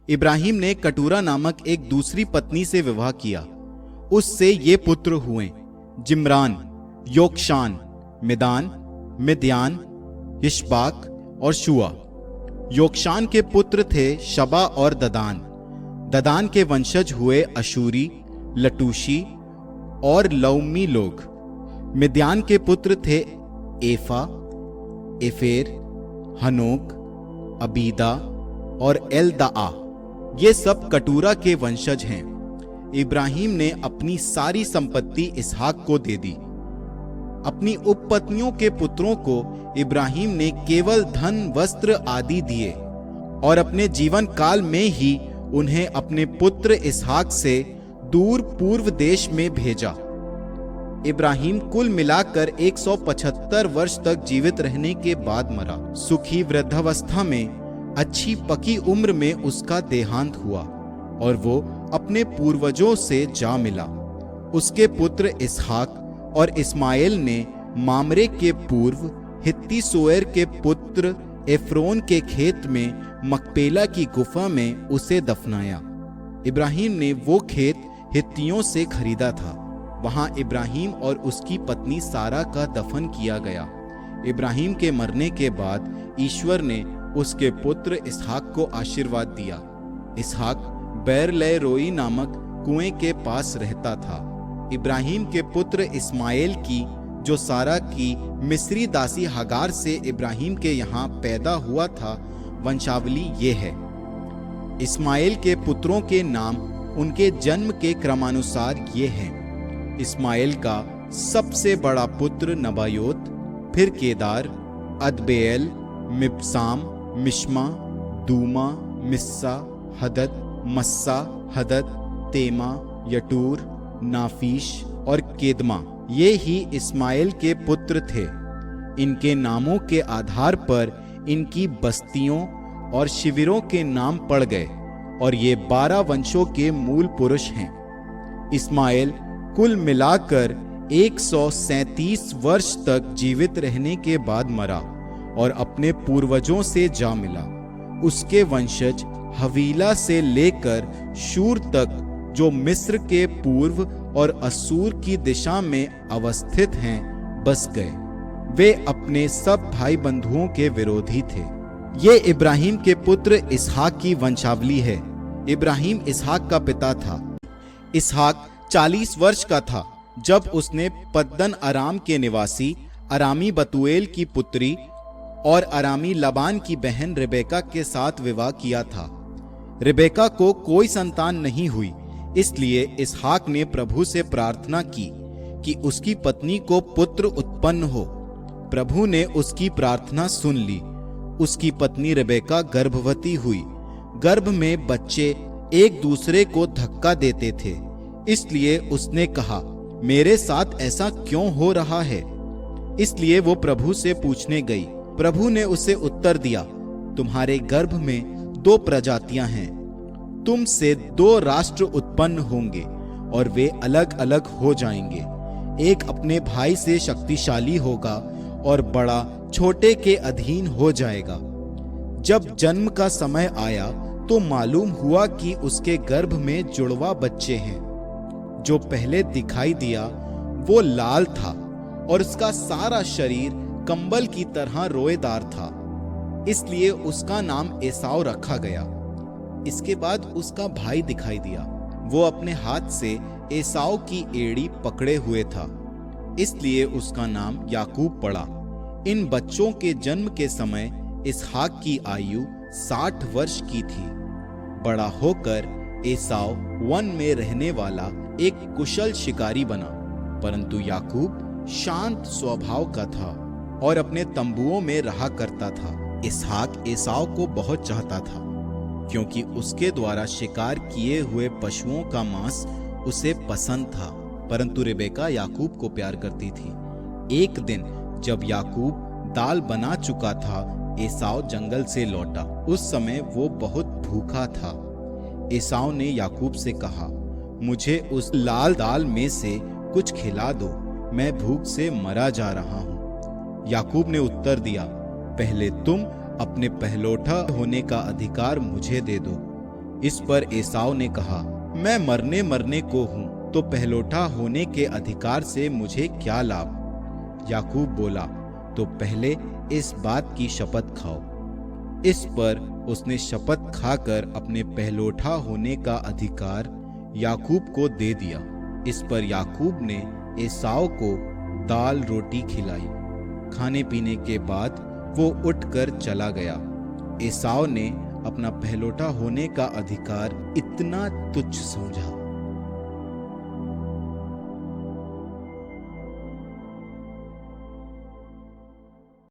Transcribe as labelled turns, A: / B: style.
A: इब्राहिम ने कटूरा नामक एक दूसरी पत्नी से विवाह किया। उससे ये पुत्र हुए, जिम्रान, योक्षान, मिदान, मिद्यान, यिशबाक और शुआ। योक्षान के पुत्र थे शबा और ददान। ददान के वंशज हुए अशूरी, लटूशी और लौमी लोग। मिद्यान के पुत्र थे एफा, एफेर, हनोक, अबीदा और एलदाआ। ये सब कटूरा के वंशज हैं। इब्राहिम ने अपनी सारी संपत्ति इसहाक को दे दी। अपनी उपपत्नियों के पुत्रों को इब्राहिम ने केवल धन, वस्त्र आदि दिए और अपने जीवन काल में ही उन्हें अपने पुत्र इसहाक से दूर पूर्व देश में भेजा। इब्राहिम कुल मिलाकर 175 वर्ष तक जीवित रहने के बाद मरा। सुखी वृद्धावस्था में अच्छी पकी उम्र में उसका देहांत हुआ और वो अपने पूर्वजों से जा मिला। उसके पुत्र इसहाक और इस्माइल ने मामरे के पूर्व हित्ती सोएर के पुत्र एफ्रोन के खेत में मकपेला की गुफा में उसे दफनाया। इब्राहिम ने वो खेत हित्तियों से खरीदा था। वहां इब्राहिम और उसकी पत्नी सारा का दफन किया गया। इब्राहिम के मरने के बाद ईश्वर ने उसके पुत्र इसहाक को आशीर्वाद दिया। इसहाक बैर रोई नामक कुएं के पास रहता था। इब्राहिम के पुत्र इस्माइल की, जो सारा की मिस्री दासी हगार से इब्राहिम के यहाँ पैदा हुआ था, वंशावली ये है। इस्माइल के पुत्रों के नाम उनके जन्म के क्रमानुसार ये हैं। इस्माइल का सबसे बड़ा पुत्र नबायोत, फिर केदार, अदबेल, मिब्साम, मिश्मा, दूमा, मिस्सा, हदद, मस्सा, हदद, तेमा, यटूर, नाफीश और केदमा। ये ही इस्माइल के पुत्र थे। इनके नामों के आधार पर इनकी बस्तियों और शिविरों के नाम पड़ गए और ये 12 वंशों के मूल पुरुष हैं। इस्माइल कुल मिलाकर 137 वर्ष तक जीवित रहने के बाद मरा और अपने पूर्वजों से जा मिला। उसके वंशज हवीला से लेकर शूर तक, जो मिस्र के पूर्व और असूर की दिशा में अवस्थित हैं, बस गए। वे अपने सब भाई बंधुओं के विरोधी थे। ये इब्राहिम के पुत्र इसहाक की वंशावली है। इब्राहिम इसहाक का पिता था। इसहाक 40 वर्ष का था जब उसने पद्दन अराम के निवासी अरामी बतूएल की पुत्री और अरामी लबान की बहन रिबेका के साथ विवाह किया था। रिबेका को कोई संतान नहीं हुई, इसलिए इसहाक ने प्रभु से प्रार्थना की कि उसकी पत्नी को पुत्र उत्पन्न हो। प्रभु ने उसकी प्रार्थना सुन ली। उसकी पत्नी रिबेका गर्भवती हुई। गर्भ में बच्चे एक दूसरे को धक्का देते थे, इसलिए उसने कहा, मेरे साथ ऐसा क्यों हो रहा है? इसलिए वो प्रभु से पूछने गई। प्रभु ने उसे उत्तर दिया, तुम्हारे गर्भ में 2 प्रजातियां हैं। तुम से 2 राष्ट्र उत्पन्न होंगे और वे अलग अलग हो जाएंगे। एक अपने भाई से शक्तिशाली होगा और बड़ा छोटे के अधीन हो जाएगा। जब जन्म का समय आया तो मालूम हुआ कि उसके गर्भ में जुड़वा बच्चे हैं। जो पहले दिखाई दिया वो लाल था और उसका सारा शरीर कंबल की तरह रोएदार था, इसलिए उसका नाम एसाव रखा गया। इसके बाद उसका भाई दिखाई दिया। वो अपने हाथ से एसाव की एड़ी पकड़े हुए था, इसलिए उसका नाम याकूब पड़ा। इन बच्चों के जन्म के समय इसहाक की आयु 60 वर्ष की थी। बड़ा होकर एसाव वन में रहने वाला एक कुशल शिकारी बना, परंतु याकूब शांत स्वभाव का था और अपने तंबुओं में रहा करता था। इसहाक एसाव को बहुत चाहता था, क्योंकि उसके द्वारा शिकार किए हुए पशुओं का मांस उसे पसंद था, परंतु रिबेका याकूब को प्यार करती थी। एक दिन जब याकूब दाल बना चुका था, एसाव जंगल से लौटा। उस समय वो बहुत भूखा था। एसाव ने याकूब से कहा, मुझे उस लाल दाल में से कुछ खिला दो, मैं भूख से मरा जा रहा हूँ। याकूब ने उत्तर दिया, पहले तुम अपने पहलौठा होने का अधिकार मुझे दे दो। इस पर एसाव ने कहा, मैं मरने को हूं, तो पहलोठा होने के अधिकार से मुझे क्या लाभ? याकूब बोला, तो पहले इस बात की शपथ खाओ। इस पर उसने शपथ खाकर अपने पहलोठा होने का अधिकार याकूब को दे दिया। इस पर याकूब ने एसाव को दाल रोटी खिलाई। खाने पीने के बाद वो उठकर चला गया। एसाव ने अपना पहलोठा होने का अधिकार इतना तुच्छ समझा।